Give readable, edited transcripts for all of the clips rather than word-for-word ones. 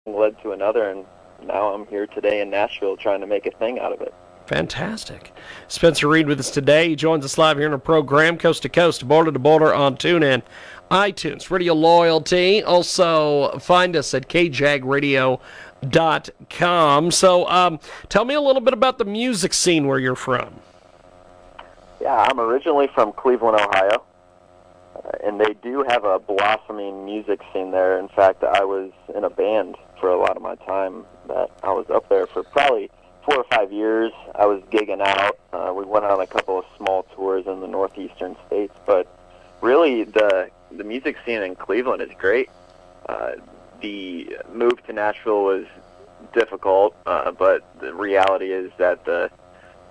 led to another, and now I'm here today in Nashville trying to make a thing out of it. Fantastic. Spencer Reed with us today. He joins us live here in our program, coast to coast, border to border on TuneIn, iTunes, Radio Loyalty. Also, find us at kjagradio.com. So, tell me a little bit about the music scene where you're from. Yeah, I'm originally from Cleveland, Ohio, and they do have a blossoming music scene there. In fact, I was in a band for a lot of my time that I was up there for probably 4 or 5 years. I was gigging out. We went on a couple of small tours in the northeastern states, but really the music scene in Cleveland is great. The move to Nashville was difficult, but the reality is that the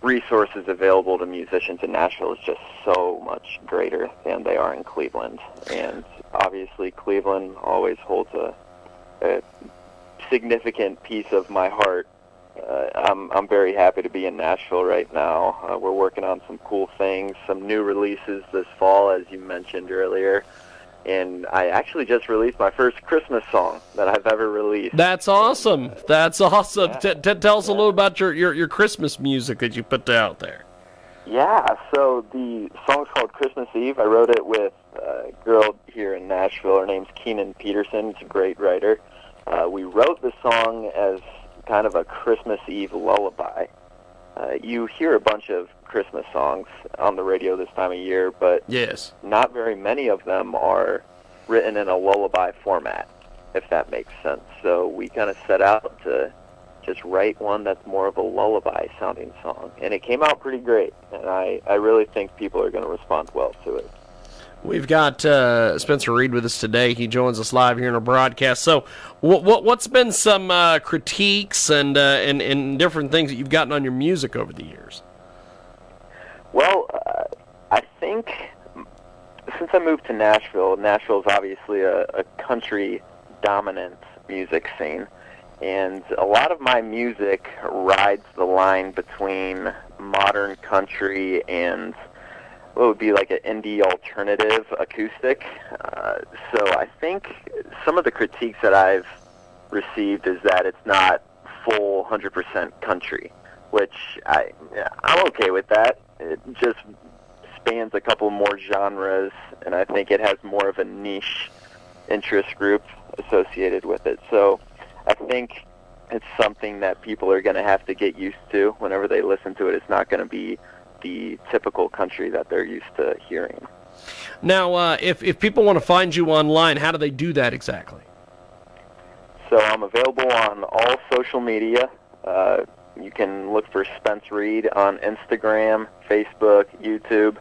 resources available to musicians in Nashville is just so much greater than they are in Cleveland. And obviously Cleveland always holds a significant piece of my heart. I'm very happy to be in Nashville right now. We're working on some cool things, some new releases this fall, as you mentioned earlier. And I actually just released my first Christmas song that I've ever released. That's awesome. That's awesome. Yeah. Tell us a little about your Christmas music that you put out there. Yeah, so the song's called Christmas Eve. I wrote it with a girl here in Nashville. Her name's Keenan Peterson. She's a great writer. We wrote the song as kind of a Christmas Eve lullaby. You hear a bunch of Christmas songs on the radio this time of year, but yes, not very many of them are written in a lullaby format, if that makes sense. So we kind of set out to just write one that's more of a lullaby-sounding song, and it came out pretty great, and I really think people are going to respond well to it. We've got Spencer Reed with us today. He joins us live here in our broadcast. So, what's been some critiques and different things that you've gotten on your music over the years? Well, I think since I moved to Nashville, Nashville's obviously a country-dominant music scene, and a lot of my music rides the line between modern country and what would be like an indie alternative acoustic. So I think some of the critiques that I've received is that it's not full 100% country, which I'm okay with that. It just spans a couple more genres, and I think it has more of a niche interest group associated with it. So I think it's something that people are going to have to get used to whenever they listen to it. It's not going to be the typical country that they're used to hearing. Now, if people want to find you online, how do they do that exactly? So I'm available on all social media. You can look for Spence Reed on Instagram, Facebook, YouTube,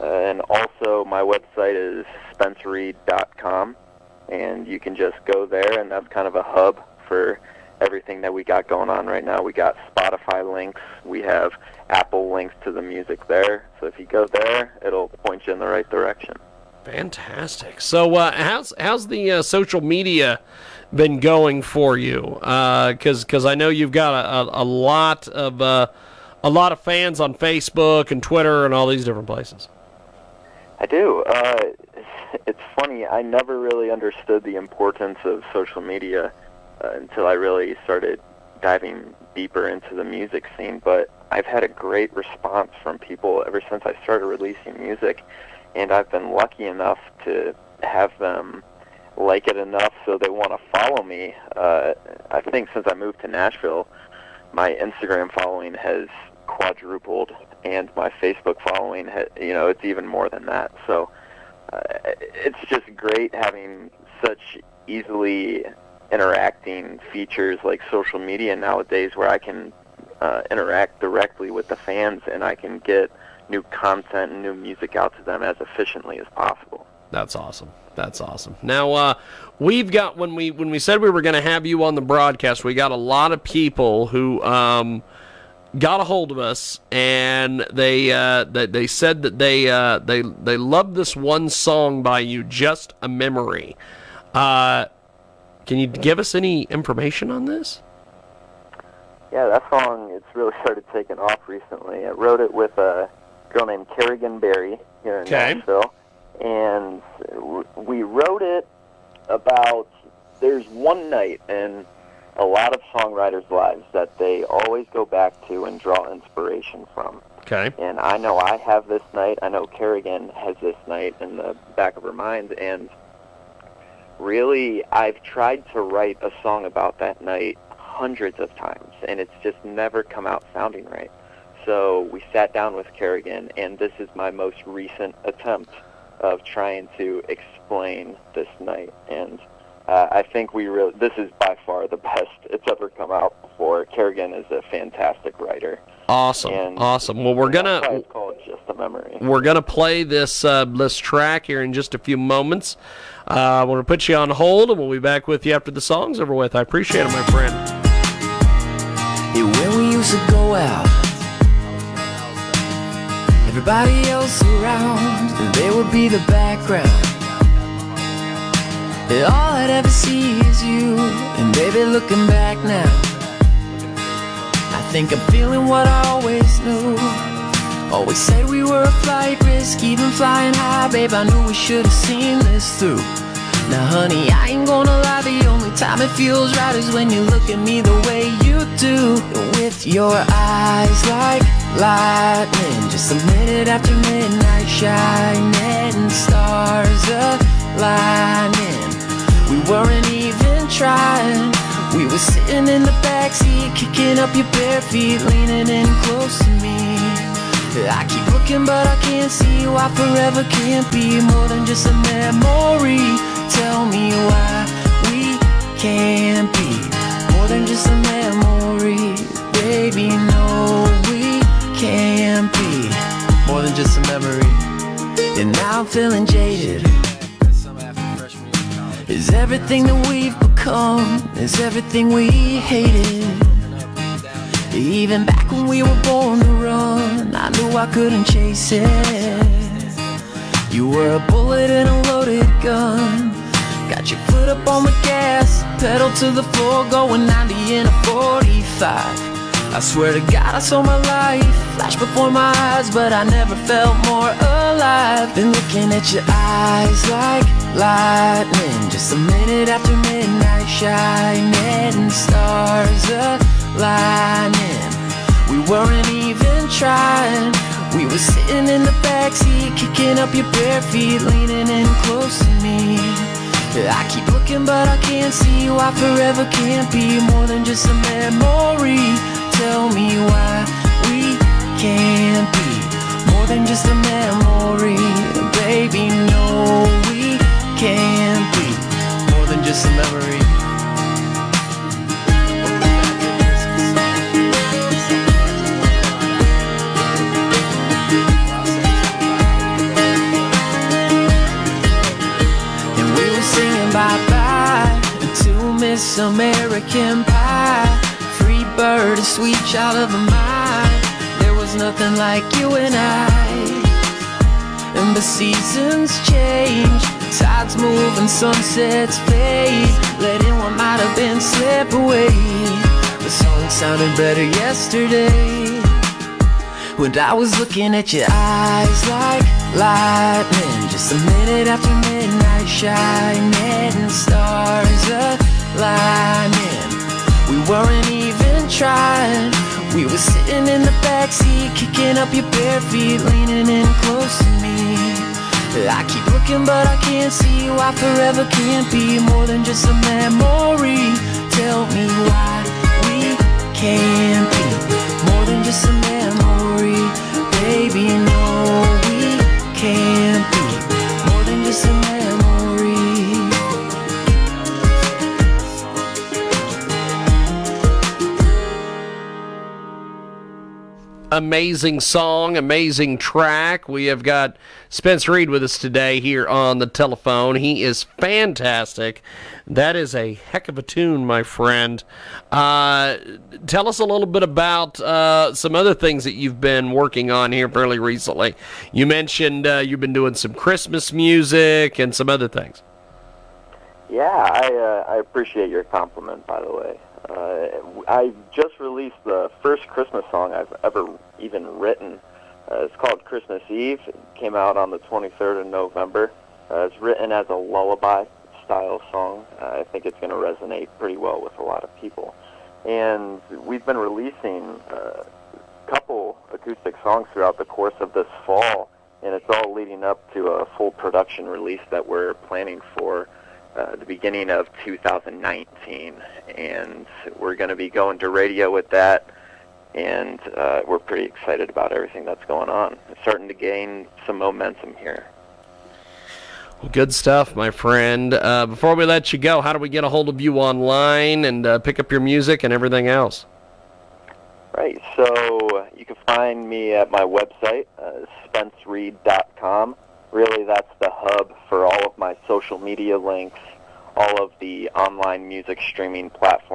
and also my website is spencereed.com, and you can just go there, and that's kind of a hub for everything that we got going on right now. We got Spotify links, we have Apple links to the music there, so if you go there, it'll point you in the right direction. Fantastic. So how's the social media been going for you? Because I know you've got a lot of fans on Facebook and Twitter and all these different places. I do. It's funny, I never really understood the importance of social media until I really started diving deeper into the music scene, but I've had a great response from people ever since I started releasing music, and I've been lucky enough to have them like it enough so they want to follow me. I think since I moved to Nashville, my Instagram following has quadrupled, and my Facebook following, it's even more than that. So it's just great having such easily interacting features like social media nowadays, where I can interact directly with the fans, and I can get new content and new music out to them as efficiently as possible. That's awesome. That's awesome. Now, we've got, when we said we were going to have you on the broadcast, we got a lot of people who got a hold of us, and they said that they loved this one song by you, "Just a Memory." Can you give us any information on this? Yeah, that song, it's really started taking off recently. I wrote it with a girl named Kerrigan Berry here in Nashville, and we wrote it about, there's one night, and a lot of songwriters' lives that they always go back to and draw inspiration from. Okay. And I know I have this night. I know Kerrigan has this night in the back of her mind. And really, I've tried to write a song about that night hundreds of times, and it's just never come out sounding right. So we sat down with Kerrigan, and this is my most recent attempt of trying to explain this night. And I think this is by far the best it's ever come out before. Kerrigan is a fantastic writer. Awesome, awesome. Well, it's called Just a Memory. We're gonna play this track here in just a few moments. I want to put you on hold, and we'll be back with you after the song's over with. I appreciate it, my friend. Yeah, when we used to go out, everybody else around, and they would be the background. And all I'd ever see is you, and baby, looking back now, I think I'm feeling what I always knew. Always said we were a flight risk, even flying high. Babe, I knew we should have seen this through. Now honey, I ain't gonna lie, the only time it feels right is when you look at me the way you do. With your eyes like lightning, just a minute after midnight, shining stars aligning. We weren't even trying, we were sitting in the backseat, kicking up your bare feet, leaning in close to me. I keep looking but I can't see why forever can't be more than just a memory. Tell me why we can't be more than just a memory. Baby, no, we can't be more than just a memory. And now I'm feeling jaded. Is everything that we've become, is everything we hated. Even back when we were born to run, I knew I couldn't chase it. You were a bullet in a loaded gun, got your foot up on the gas, pedal to the floor, going 90 in a 45. I swear to God I saw my life flash before my eyes, but I never felt more alive than looking at your eyes like lightning. Just a minute after midnight, shining stars aligning. We weren't even trying, we were sitting in the backseat, kicking up your bare feet, leaning in close to me. I keep looking but I can't see why forever can't be more than just a memory. Tell me why we can't be more than just a memory. Baby, no, we can't be more than just a memory. Bye-bye to Miss American Pie, free bird, a sweet child of a mine. There was nothing like you and I. And the seasons change, tides move and sunsets fade, letting what might have been slip away. The song sounded better yesterday, when I was looking at your eyes like lightning. Just a minute after midnight, shining stars aligning. We weren't even trying, we were sitting in the backseat, kicking up your bare feet, leaning in close to me. I keep looking but I can't see why forever can't be more than just a memory. Tell me why we can't be more than just a memory. Baby, no, we can't be more than just a memory. Amazing song, amazing track. We have got Spence Reed with us today here on the telephone. He is fantastic. That is a heck of a tune, my friend. Tell us a little bit about some other things that you've been working on here fairly recently. You mentioned you've been doing some Christmas music and some other things. Yeah, I appreciate your compliment, by the way. I just released the first Christmas song I've ever even written. It's called Christmas Eve. It came out on the 23rd of November. It's written as a lullaby. It's style song. I think it's going to resonate pretty well with a lot of people. And we've been releasing a couple acoustic songs throughout the course of this fall, and it's all leading up to a full production release that we're planning for the beginning of 2019. And we're going to be going to radio with that, and we're pretty excited about everything that's going on. It's starting to gain some momentum here. Well, good stuff, my friend. Before we let you go, how do we get a hold of you online and pick up your music and everything else? Right, so you can find me at my website, spencereed.com. Really, that's the hub for all of my social media links, all of the online music streaming platforms